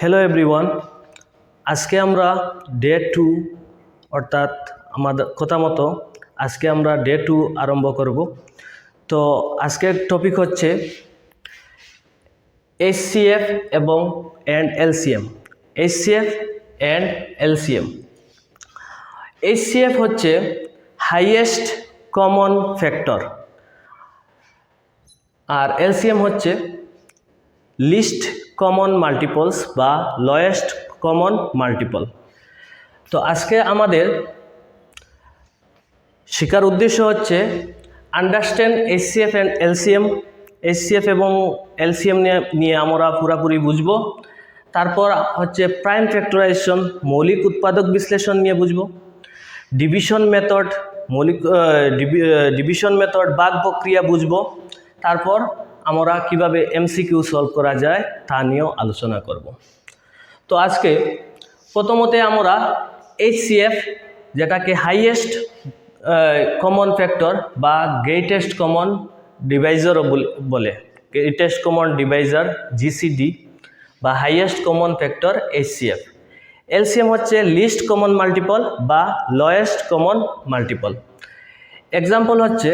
Hello everyone, আজকে আমরা day 2 অর্থাৎ আমাদের কথা মতো আজকে আমরা ডে 2 আরম্ভ করব। তো আজকের টপিক হচ্ছে এইচসিএফ এবং LCM. HCF and LCM. HCF হচ্ছে হাইয়েস্ট কমন ফ্যাক্টর আর এলসিএম হচ্ছে লিস্ট কমন মাল্টিপলস বা লোয়েস্ট কমন মাল্টিপল। তো আজকে আমাদের শেখার উদ্দেশ্য হচ্ছে understand HCF and LCM. HCF এবং এলসিএম নিয়ে আমরা পুরোপুরি বুঝব। তারপর হচ্ছে প্রাইম ফ্যাক্টরাইজেশন, মৌলিক উৎপাদক বিশ্লেষণ নিয়ে বুঝব। ডিভিশন মেথড, ডিভিশন মেথড ভাগ প্রক্রিয়া বুঝব। তারপর আমরা কিভাবে এমসিকিউ সলভ করা যায় তা নিয়েও আলোচনা করব। তো আজকে প্রথমতে আমরা এইচসিএফ, যেটাকে হাইয়েস্ট কমন ফ্যাক্টর বা গ্রেটেস্ট কমন ডিভাইজারও বলে, গ্রেটেস্ট কমন ডিভাইজার জিসিডি বা highest common factor HCF. LCM হচ্ছে লিস্ট কমন মাল্টিপল বা লোয়েস্ট কমন মাল্টিপল। এক্সাম্পল হচ্ছে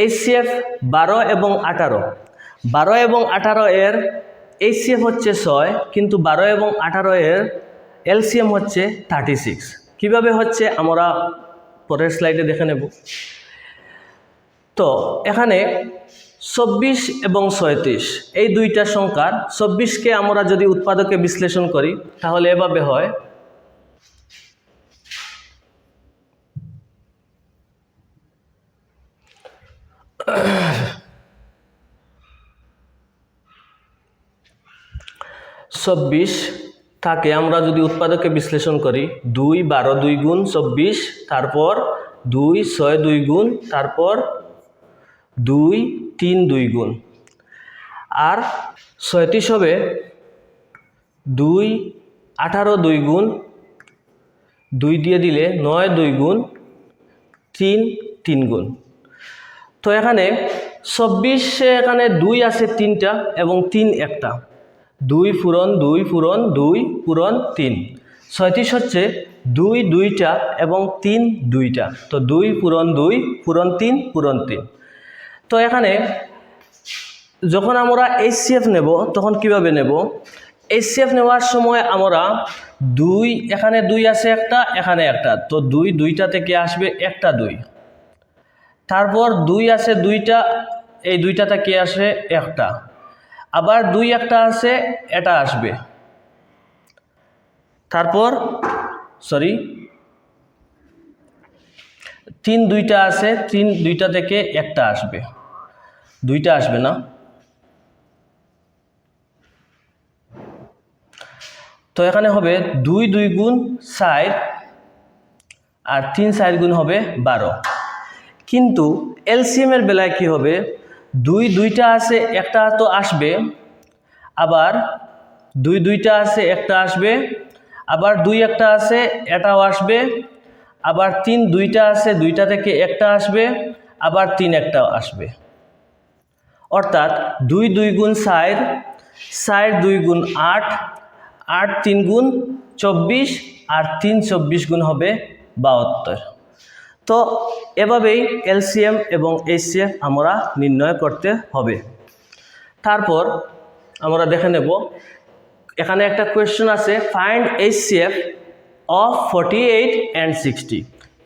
এইচসিএফ 12 এবং 18। 12 এবং 18 এর এইচসিএফ হচ্ছে 6, কিন্তু 12 এবং 18 এর এলসিএম হচ্ছে 36। কিভাবে হচ্ছে আমরা পরের স্লাইডে দেখে নেব। তো এখানে 24 এবং 37 এই দুইটা সংখ্যার 24কে আমরা যদি উৎপাদকে বিশ্লেষণ করি তাহলে এভাবে হয় 24 থাকে আমরা যদি উৎপাদকে বিশ্লেষণ করি 2 12 2 গুণ 24, তারপর 2 6 2 গুণ, তারপর 2 3 2 গুণ, আর 37 হবে 2 18 2 গুণ, 2 দিয়ে দিলে 9 2 গুণ, 3 3 গুণ। তো এখানে 24 এখানে 2 আছে 3টা এবং 3 একটা, 2 পূরণ 2 পূরণ 2 পূরণ 3। 37 হচ্ছে 2 2টা এবং 3 2টা, তো 2 পূরণ 2 পূরণ 3 পূরণ 3। তো এখানে যখন আমরা এইচসিএফ নেব তখন কিভাবে নেব? এইচসিএফ নেওয়ার সময় আমরা 2, এখানে 2 আছে একটা, এখানে একটা, তো 2 2টা থেকে আসবে একটা 2। তারপর 2 আছে 2টা, এই 2টা থেকে আসে একটা, আবার 2 একটা আছে, এটা আসবে। তারপর 3 2টা আছে, 3 2টা থেকে একটা আসবে, 2টা আসবে না। তো এখানে হবে 2 2 গুণ 4 আর 3 4 গুণ হবে 12। কিন্তু এলসিএম এর বেলায় কি হবে? 2 2টা আছে, একটা তো আসবে, আবার 2 2টা আছে, একটা আসবে, আবার 2 একটা আছে, এটাও আসবে, আবার 3 2টা আছে, 2টা থেকে একটা আসবে, আবার 3 একটাও আসবে। অর্থাৎ 2 2 গুণ 4, 4 2 গুণ 8, 8 3 গুণ 24, আর 3 24 গুণ হবে 72। তো এভাবেই এলসিএম এবং এইচসিএফ আমরা নির্ণয় করতে হবে। তারপর আমরা দেখে নেব, এখানে একটা কোয়েশ্চেন আছে, ফাইন্ড এইচসিএফ অফ 48 and 60।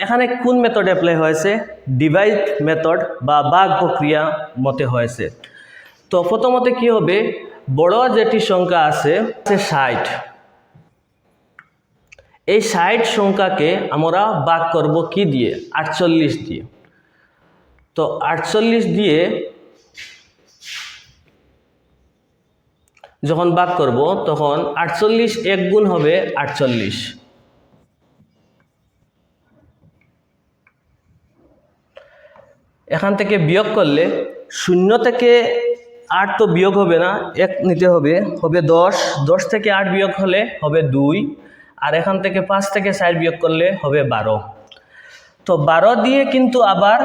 এখানে কোন মেথড অ্যাপ্লাই হয়েছে? ডিভাইড মেথড বা ভাগ প্রক্রিয়া মতে হয়েছে। তো প্রথমত কি হবে, বড় যেটি সংখ্যা আছে 60, এই 60 সংখ্যাকে আমরা ভাগ করব কি দিয়ে? 48 দিয়ে। তো 48 দিয়ে যখন ভাগ করব তখন 48 1 গুণ হবে 48, এখান থেকে বিয়োগ করলে 0 থেকে 8 তো বিয়োগ হবে না, 1 নিতে হবে, হবে 10, 10 থেকে 8 বিয়োগ হলে হবে 2, আর এখান থেকে 5 থেকে 4 বিয়োগ করলে হবে 12। তো 12 দিয়ে কিন্তু আবার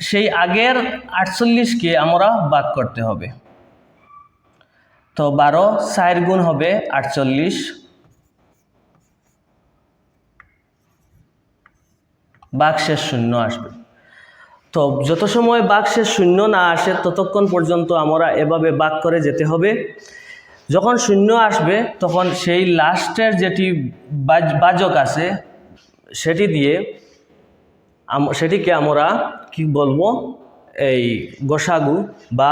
সেই আগের 48কে আমরা ভাগ করতে হবে। তো 12 4 গুণ হবে 48, ভাগশেষ শূন্য আসবে। তো যত সময় ভাগশেষ শূন্য না আসে ততক্ষণ পর্যন্ত আমরা এভাবে ভাগ করে যেতে হবে। যখন শূন্য আসবে তখন সেই লাস্টের যেটি ভাজক আছে সেটিকে আমরা কি বলবো, এই গসাগু বা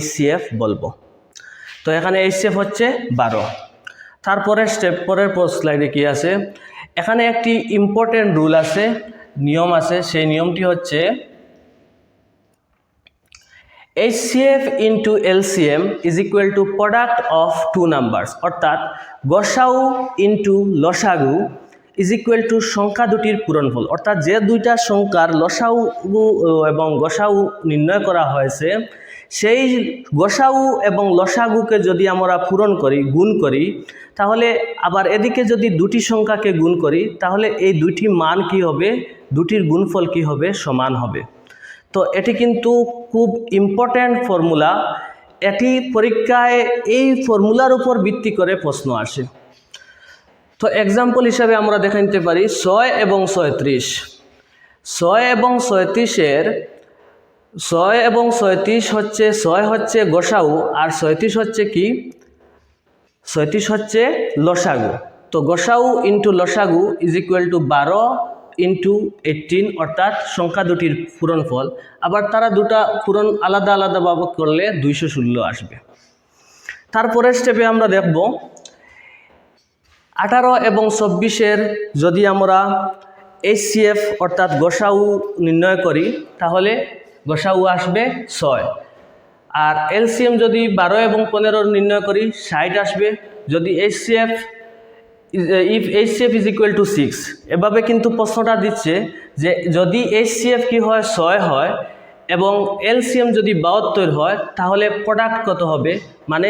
HCF বলবো। তো এখানে HCF হচ্ছে 12। তারপরের পরের স্লাইডে কি আছে, এখানে একটি ইম্পর্টেন্ট রুল আছে, নিয়ম আছে। সেই নিয়মটি হচ্ছে HCF into LCM is equal to product of two numbers, অর্থাৎ গসাউ ইন্টু লসাগু is equal to সংখ্যা দুটির পূরণফল। অর্থাৎ যে দুইটা সংখ্যার লসাউ এবং গসাউ নির্ণয় করা হয়েছে সেই গসাউ এবং লসাগুকে যদি আমরা পূরণ করি, গুণ করি, তাহলে আবার এদিকে যদি দুটি সংখ্যাকে গুণ করি তাহলে এই দুইটি মান কি হবে, দুটির গুণফল কি হবে, সমান হবে। তো এটি কিন্তু খুব ইম্পর্ট্যান্ট ফর্মুলা। এটি পরীক্ষায় এই ফর্মুলার উপর ভিত্তি করে প্রশ্ন আসে। তো এক্সাম্পল হিসাবে আমরা দেখে নিতে পারি 6 এবং 37। 6 এবং 37-এর 6 এবং 37 হচ্ছে, 6 হচ্ছে গসাউ আর 37 হচ্ছে কি, 37 হচ্ছে লসাগু। তো গসাউ ইন্টু লসাগু ইজ ইকুয়াল টু 12 ইন্টু 18, অর্থাৎ সংখ্যা দুটির পূরণফল। আবার তারা দুটা পূরণ আলাদা আলাদাভাবে করলে 216 আসবে। তারপরের স্টেপে আমরা দেখব 18 এবং 24-এর যদি আমরা HCF অর্থাৎ গসাউ নির্ণয় করি তাহলে গসাউ আসবে 6, আর LCM যদি 12 এবং 15 নির্ণয় করি 60 আসবে। যদি HCF is equal to 6, এভাবে কিন্তু প্রশ্নটা দিচ্ছে যে যদি HCF কি হয় 6 হয় এবং LCM যদি 72 হয় তাহলে প্রোডাক্ট কত হবে, মানে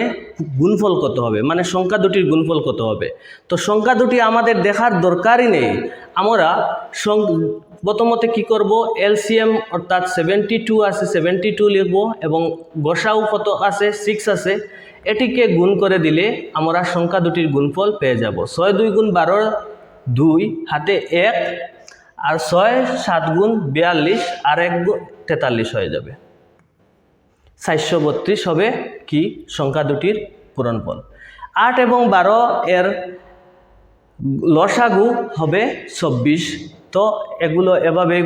গুণফল কত হবে, মানে সংখ্যা দুটির গুণফল কত হবে। তো সংখ্যা দুটি আমাদের দেখার দরকারই নেই, আমরা প্রথমত কি করব, LCM অর্থাৎ 72 আছে 72 লিখব এবং গসাউ কত আছে 6 আছে, এটিকে গুণ করে দিলে আমরা সংখ্যা দুটির গুণফল পেয়ে যাব। 6 2 গুণ 12, 2 হাতে 1, আর 6 7 গুণ 42 আর 1 গুণ 43 হয়ে যাবে। 432 হবে কি সংখ্যা দুটির পূরণফল। 8 এবং 12 এর লসাগু হবে 24। তো এগুলো এভাবে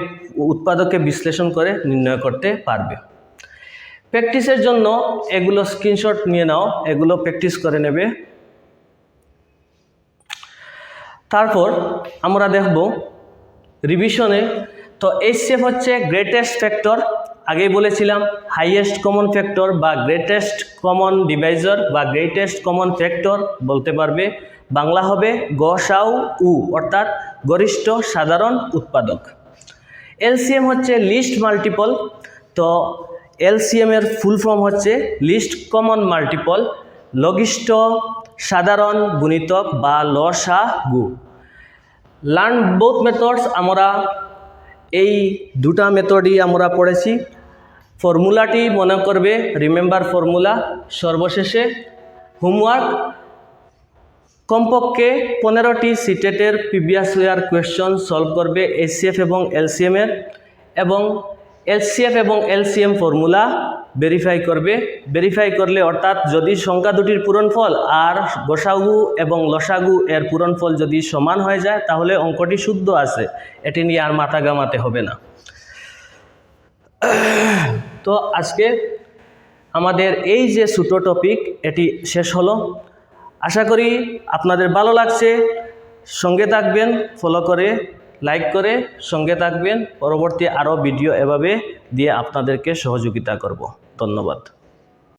উৎপাদকে বিশ্লেষণ করে নির্ণয় করতে পারবে। প্র্যাকটিসের জন্য এগুলো স্ক্রিনশট নিয়ে নাও, এগুলো প্র্যাকটিস করে নেবে। তারপর আমরা দেখব রিভিশনে। তো HCF হচ্ছে গ্রেটেস্ট ফ্যাক্টর, আগেই বলেছিলাম হাইয়েস্ট কমন ফ্যাক্টর বা গ্রেটেস্ট কমন ডিভাইজার বা গ্রেটেস্ট কমন ফ্যাক্টর বলতে পারবে। বাংলা হবে গসাউ উ, অর্থাৎ গরিষ্ঠ সাধারণ উৎপাদক। LCM হচ্ছে লিস্ট মাল্টিপল। তো LCM এর ফুল ফর্ম হচ্ছে লিস্ট কমন মাল্টিপল, লঘিষ্ঠ সাধারণ গুণিতক বা লসাগু। লার্ন বোথ মেথডস, আমরা এই দুটা মেথডই আমরা পড়েছি। ফর্মুলাটি মনে করবে, রিমেম্বার ফর্মুলা। সর্বশেষে হোমওয়ার্ক, কমপক্ষে 15টি সিটেটের প্রিভিয়াস ইয়ার কোয়েশ্চন সলভ করবে HCF এবং LCM এর, এবং HCF এবং LCM ফর্মুলা ভেরিফাই করবে। ভেরিফাই করলে অর্থাৎ যদি সংখ্যা দুটির পূরণফল আর গসাগু এবং লসাগু এর পূরণফল যদি সমান হয়ে যায় তাহলে অঙ্কটি শুদ্ধ আছে, এটি নিয়ে আর মাথা ঘামাতে হবে না। তো আজকে আমাদের এই যে ছোট টপিক এটি শেষ হলো। আশা করি আপনাদের ভালো লাগছে। সঙ্গে থাকবেন, ফলো করে লাইক করে সঙ্গে থাকবেন। পরবর্তী আরও ভিডিও এভাবে দিয়ে আপনাদেরকে সহযোগিতা করব। ধন্যবাদ।